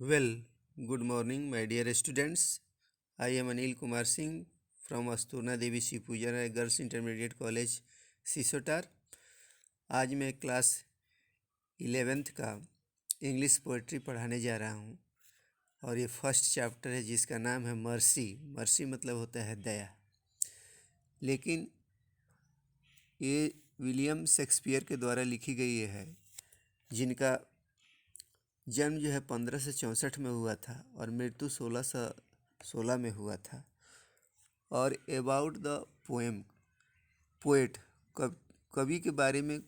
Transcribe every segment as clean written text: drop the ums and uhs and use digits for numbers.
Well, good morning, my dear students. I am Anil Kumar Singh from Asturna Devi Shiv Puja Girls Intermediate College, Sisotar. आज मैं class 11th का English poetry पढ़ाने जा रहा हूँ और ये फर्स्ट चैप्टर है जिसका नाम है मर्सी। मर्सी मतलब होता है दया। लेकिन ये विलियम शेक्सपियर के द्वारा लिखी गई है, जिनका जन्म जो है 1564 में हुआ था और मृत्यु 1616 में हुआ था। और अबाउट द पोएम, पोएट, कवि के बारे में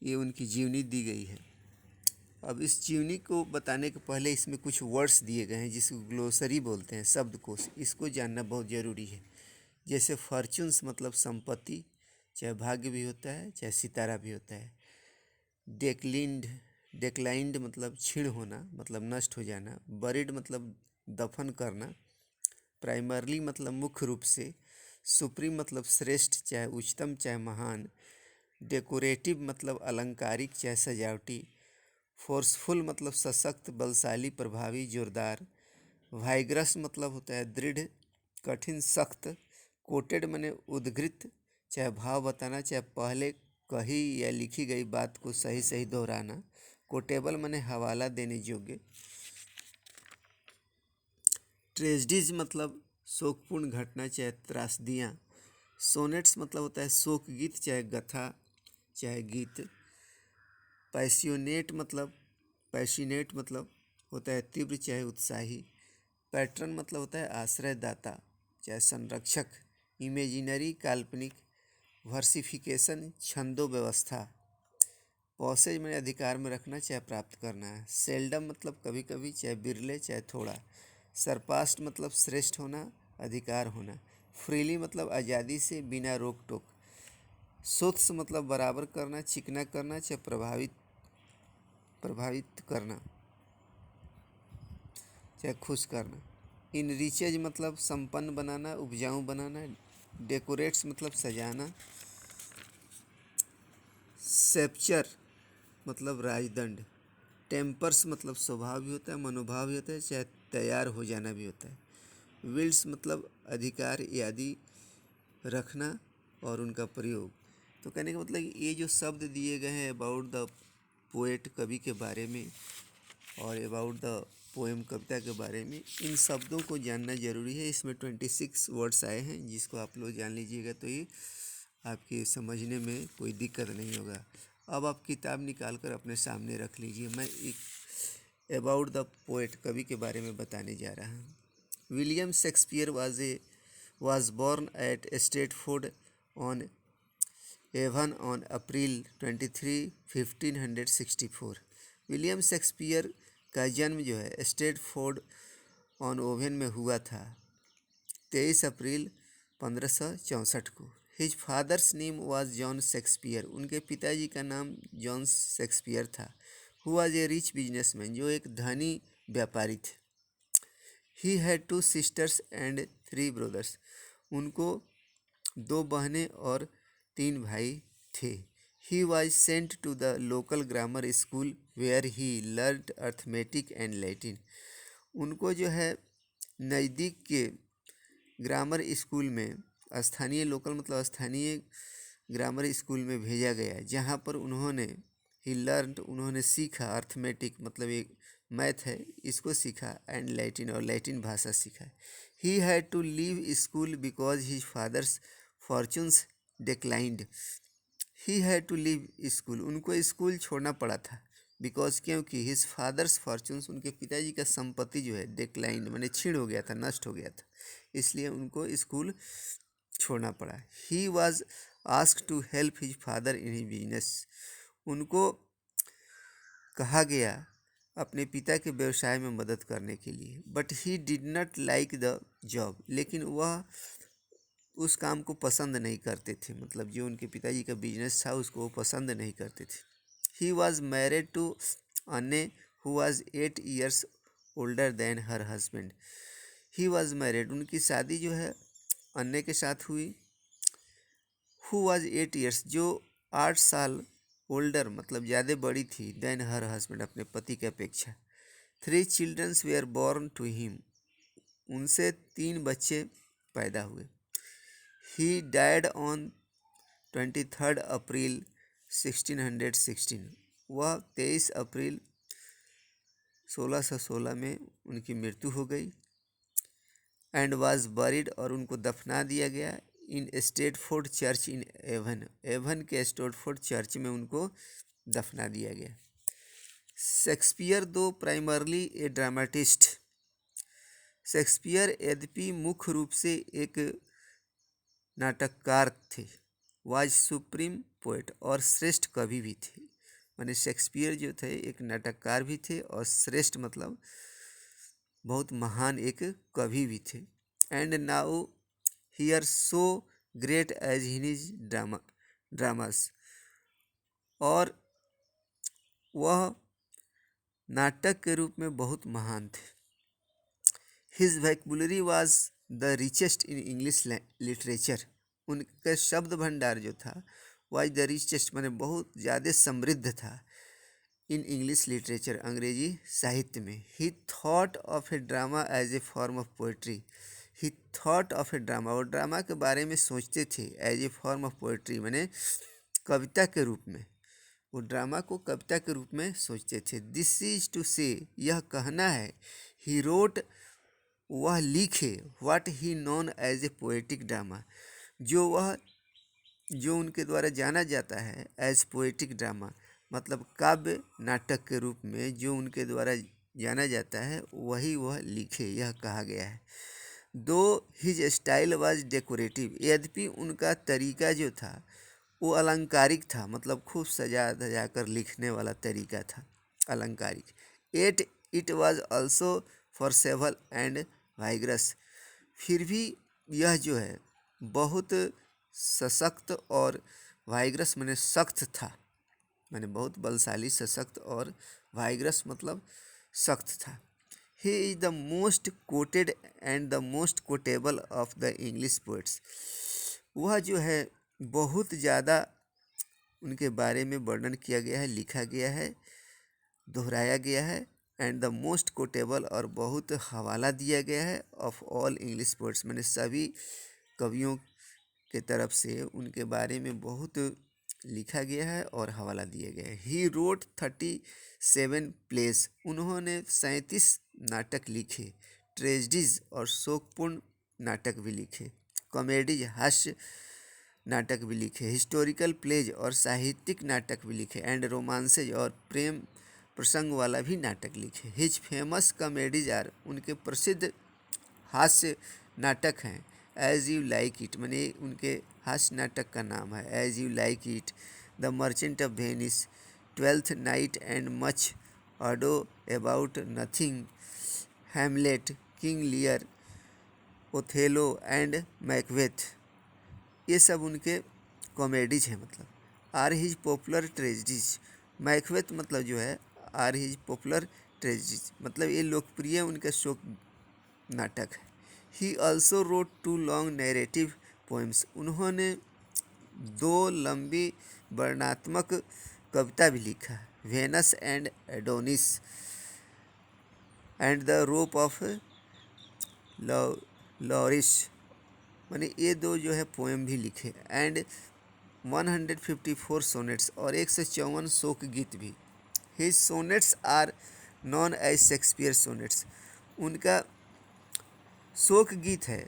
ये उनकी जीवनी दी गई है। अब इस जीवनी को बताने के पहले इसमें कुछ वर्ड्स दिए गए हैं जिसको ग्लोसरी बोलते हैं, शब्दकोश। इसको जानना बहुत ज़रूरी है। जैसे फॉर्चून्स मतलब संपत्ति, चाहे भाग्य भी होता है चाहे सितारा भी होता है। डेक्लिंड, डेक्लाइंड मतलब क्षीण होना, मतलब नष्ट हो जाना। बरीड मतलब दफन करना। प्राइमरली मतलब मुख्य रूप से। सुप्रीम मतलब श्रेष्ठ, चाहे उच्चतम चाहे महान। डेकोरेटिव मतलब अलंकारिक चाहे सजावटी। फोर्सफुल मतलब सशक्त, बलशाली, प्रभावी, जोरदार। वाइग्रस मतलब होता है दृढ़, कठिन, सख्त। कोटेड माने उद्धृत, चाहे भाव बताना चाहे पहले कही या लिखी गई बात को सही सही दोहराना। कोटेबल माने हवाला देने योग्य। ट्रेजडीज मतलब शोकपूर्ण घटना चाहे त्रासदियाँ। सोनेट्स मतलब होता है शोक गीत चाहे गथा चाहे गीत। पैशनेट मतलब होता है तीव्र चाहे उत्साही। पैटर्न मतलब होता है आश्रयदाता चाहे संरक्षक। इमेजिनरी काल्पनिक। वर्सिफिकेशन छंदो व्यवस्था। पॉसेज में अधिकार में रखना चाहे प्राप्त करना है। सेल्डम मतलब कभी कभी चाहे बिरले चाहे थोड़ा। सरपास्ट मतलब श्रेष्ठ होना, अधिकार होना। फ्रीली मतलब आज़ादी से, बिना रोक टोक। सुत्स मतलब बराबर करना, चिकना करना चाहे प्रभावित करना चाहे खुश करना। इनरिचेज मतलब संपन्न बनाना, उपजाऊ बनाना। डेकोरेट्स मतलब सजाना। सेप्चर मतलब राजदंड। टेम्पर्स मतलब स्वभाव भी होता है, मनोभाव भी होता है, चाहे तैयार हो जाना भी होता है। विल्स मतलब अधिकार, यादी रखना और उनका प्रयोग। तो कहने का मतलब ये जो शब्द दिए गए हैं अबाउट द पोएट, कवि के बारे में, और अबाउट द पोएम, कविता के बारे में, इन शब्दों को जानना ज़रूरी है। इसमें 26 वर्ड्स आए हैं जिसको आप लोग जान लीजिएगा तो ये आपके समझने में कोई दिक्कत नहीं होगा। अब आप किताब निकाल कर अपने सामने रख लीजिए। मैं एक अबाउट द पोएट, कवि के बारे में बताने जा रहा हूँ। William Shakespeare was born at Stratford on Avon on April 23, 1564। William Shakespeare का जन्म जो है स्ट्रेटफोर्ड ऑन ओवन में हुआ था 23 अप्रैल 1564 को। His father's name was John Shakespeare. उनके पिताजी का नाम जॉन शेक्सपियर था। Who was a rich businessman, जो एक धनी व्यापारी थे। He had 2 sisters and 3 brothers। उनको 2 बहनें और 3 भाई थे। He was sent to the local grammar school where he learned arithmetic and Latin. उनको जो है नज़दीक के ग्रामर स्कूल में, स्थानीय लोकल मतलब स्थानीय ग्रामर स्कूल में भेजा गया, जहाँ पर उन्होंने उन्होंने सीखा। अर्थमेटिक मतलब एक मैथ है, इसको सीखा। एंड लैटिन, और लैटिन भाषा सीखा। He had to leave school because his father's fortunes declined. He had to leave school, उनको स्कूल छोड़ना पड़ा था। बिकॉज, क्योंकि हिज फादर्स फॉर्चून्स, उनके पिताजी का संपत्ति जो है डिक्लाइंड माने क्षीण हो गया था, नष्ट हो गया था, इसलिए उनको स्कूल छोड़ना पड़ा। He was asked to help his father in his business. उनको कहा गया अपने पिता के व्यवसाय में मदद करने के लिए। But he did not like the job, लेकिन वह उस काम को पसंद नहीं करते थे। मतलब जो उनके पिताजी का बिजनेस था उसको वो पसंद नहीं करते थे। ही वॉज मैरिड टू अन्ने who was 8 years older than her husband. He was married, उनकी शादी जो है अन्ने के साथ हुई। हु वॉज 8 years, जो 8 साल ओल्डर मतलब ज़्यादा बड़ी थी, देन हर हस्बैंड, अपने पति की अपेक्षा। 3 childrens were born to him, उनसे 3 बच्चे पैदा हुए। ही डाइड ऑन 23 अप्रैल 1616, वह 23 अप्रैल 1616 में उनकी मृत्यु हो गई। एंड वाज बरीड, और उनको दफना दिया गया इन स्टेटफोर्ड चर्च इन एवन, एवन के स्टेटफोर्ड चर्च में उनको दफना दिया गया। शेक्सपियर दो प्राइमरली ए ड्रामाटिस्ट, शेक्सपियर यद्यपि मुख्य रूप से एक नाटककार थे, वाज सुप्रीम पोएट, और श्रेष्ठ कवि भी थे। माने शेक्सपियर जो थे एक नाटककार भी थे और श्रेष्ठ मतलब बहुत महान एक कवि भी थे। And now he are so great as in his dramas, और वह नाटक के रूप में बहुत महान थे। His vocabulary was the richest in English literature, उनका शब्द भंडार जो था वाज द रिचेस्ट माने बहुत ज़्यादा समृद्ध था इन इंग्लिश लिटरेचर, अंग्रेजी साहित्य में। He thought of a drama as a form of poetry, he thought of a drama, और ड्रामा के बारे में सोचते थे as a form of poetry माने कविता के रूप में, वो ड्रामा को कविता के रूप में सोचते थे। दिस इज टू से, यह कहना है, ही रोट, वह लिखे, what he known as a poetic drama, जो उनके द्वारा जाना जाता है एज पोएटिक ड्रामा, मतलब काव्य नाटक के रूप में जो उनके द्वारा जाना जाता है वही वह लिखे, यह कहा गया है। दो हिज स्टाइल वाज डेकोरेटिव, यद्यपि उनका तरीका जो था वो अलंकारिक था, मतलब खूब सजा धजा कर लिखने वाला तरीका था, अलंकारिक। Yet it was also forcible and vigorous, फिर भी यह जो है बहुत सशक्त और वाइग्रस माने सख्त था, माने बहुत बलशाली, सशक्त, और वाइग्रस मतलब सख्त था। He is the most coated and the most quotable of the English poets, वह जो है बहुत ज़्यादा उनके बारे में वर्णन किया गया है, लिखा गया है, दोहराया गया है। एंड द मोस्ट कोटेबल, और बहुत हवाला दिया गया है, ऑफ ऑल इंग्लिश पोइट्स मैंने सभी कवियों के तरफ से उनके बारे में बहुत लिखा गया है और हवाला दिया गया है। ही रोट 37 प्लेस, उन्होंने 37 नाटक लिखे, ट्रेजिडीज और शोकपूर्ण नाटक भी लिखे, कॉमेडीज हास्य नाटक भी लिखे, हिस्टोरिकल प्लेज और साहित्यिक नाटक भी लिखे, एंड रोमांसेज और प्रेम प्रसंग वाला भी नाटक लिखे। हिज फेमस कॉमेडीज आर, उनके प्रसिद्ध हास्य नाटक हैं एज यू लाइक इट, माने उनके हास्य नाटक का नाम है as you like it, the merchant of Venice, twelfth night and much ado about nothing, Hamlet, King Lear, Othello and Macbeth, ये सब उनके कॉमेडीज हैं। मतलब are his popular tragedies, Macbeth मतलब जो है आर हिज पॉपुलर ट्रेजिडीज, मतलब ये लोकप्रिय उनका शोक नाटक है। He also wrote 2 long narrative poems, उन्होंने 2 लंबी वर्णनात्मक कविता भी लिखा, Venus and Adonis and the rape of Lucrece, माने ये 2 जो है पोएम भी लिखे, एंड 154 सोनेट्स, और 154 शोक गीत भी। His sonnets are known as Shakespeare sonnets, उनका शोक गीत है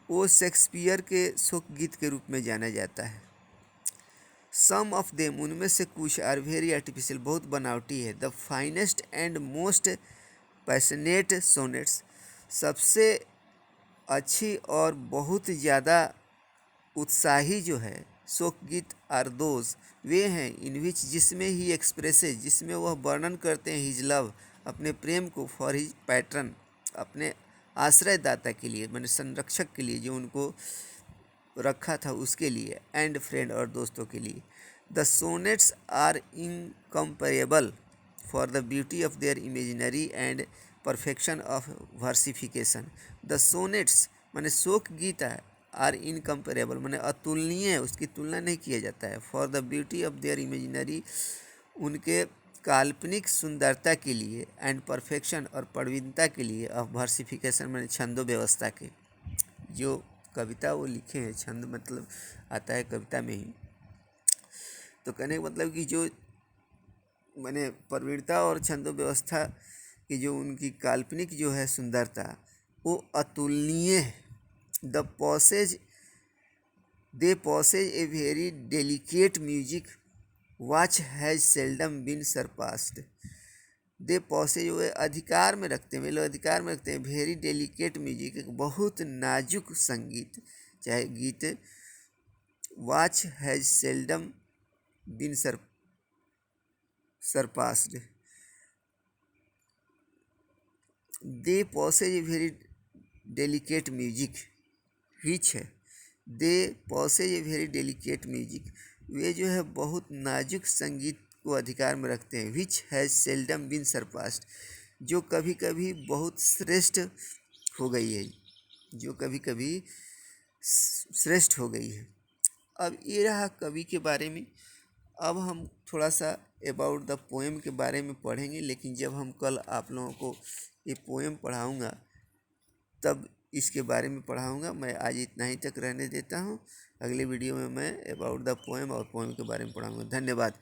वो शेक्सपियर के शोक गीत के रूप में जाना जाता है। सम ऑफ देम, उनमें से कुछ, आर वेरी आर्टिफिशियल, बहुत बनावटी है। The finest and most passionate sonnets, सबसे अच्छी और बहुत ज़्यादा उत्साही जो है शोक गीत, आर दोज, वे हैं इन विच, जिसमें ही एक्सप्रेसेज, जिसमें वह वर्णन करते हैं हिज लव, अपने प्रेम को, फॉर हिज पैटर्न, अपने आश्रयदाता के लिए, मैंने संरक्षक के लिए जो उनको रखा था उसके लिए, एंड फ्रेंड, और दोस्तों के लिए। The sonnets are incomparable for the beauty of their imaginary and perfection of versification. The sonnets माने शोक गीत है, आर इनकम्पेरेबल माने अतुलनीय है, उसकी तुलना नहीं किया जाता है, for the beauty of their imaginary, उनके काल्पनिक सुंदरता के लिए एंड परफेक्शन और प्रवीणता के लिए ऑफ वर्सिफिकेशन मैंने छंदो व्यवस्था के जो कविता वो लिखे हैं, छंद मतलब आता है कविता में ही। तो कहने का मतलब कि जो मैंने प्रवीणता और छंदो व्यवस्था की जो उनकी काल्पनिक जो है सुंदरता वो अतुलनीय है। The possess they possess a very delicate music which has seldom been surpassed. They possess वो अधिकार में रखते हैं, वे लोग अधिकार में रखते हैं वेरी डेलिकेट म्यूजिक, एक बहुत नाजुक संगीत चाहे गीत। Which has seldom been surpassed. They possess a very delicate music which है, they possess a very delicate music, वे जो है बहुत नाजुक संगीत को अधिकार में रखते हैं। Which has seldom been surpassed, जो कभी कभी बहुत श्रेष्ठ हो गई है, जो कभी कभी श्रेष्ठ हो गई है। अब ये रहा कवि के बारे में। अब हम थोड़ा सा अबाउट द पोएम के बारे में पढ़ेंगे, लेकिन जब हम कल आप लोगों को ये पोएम पढ़ाऊँगा तब इसके बारे में पढ़ाऊँगा। मैं आज इतना ही तक रहने देता हूँ। अगले वीडियो में मैं अबाउट द पोएम और पोएम के बारे में पढ़ाऊँगा। धन्यवाद।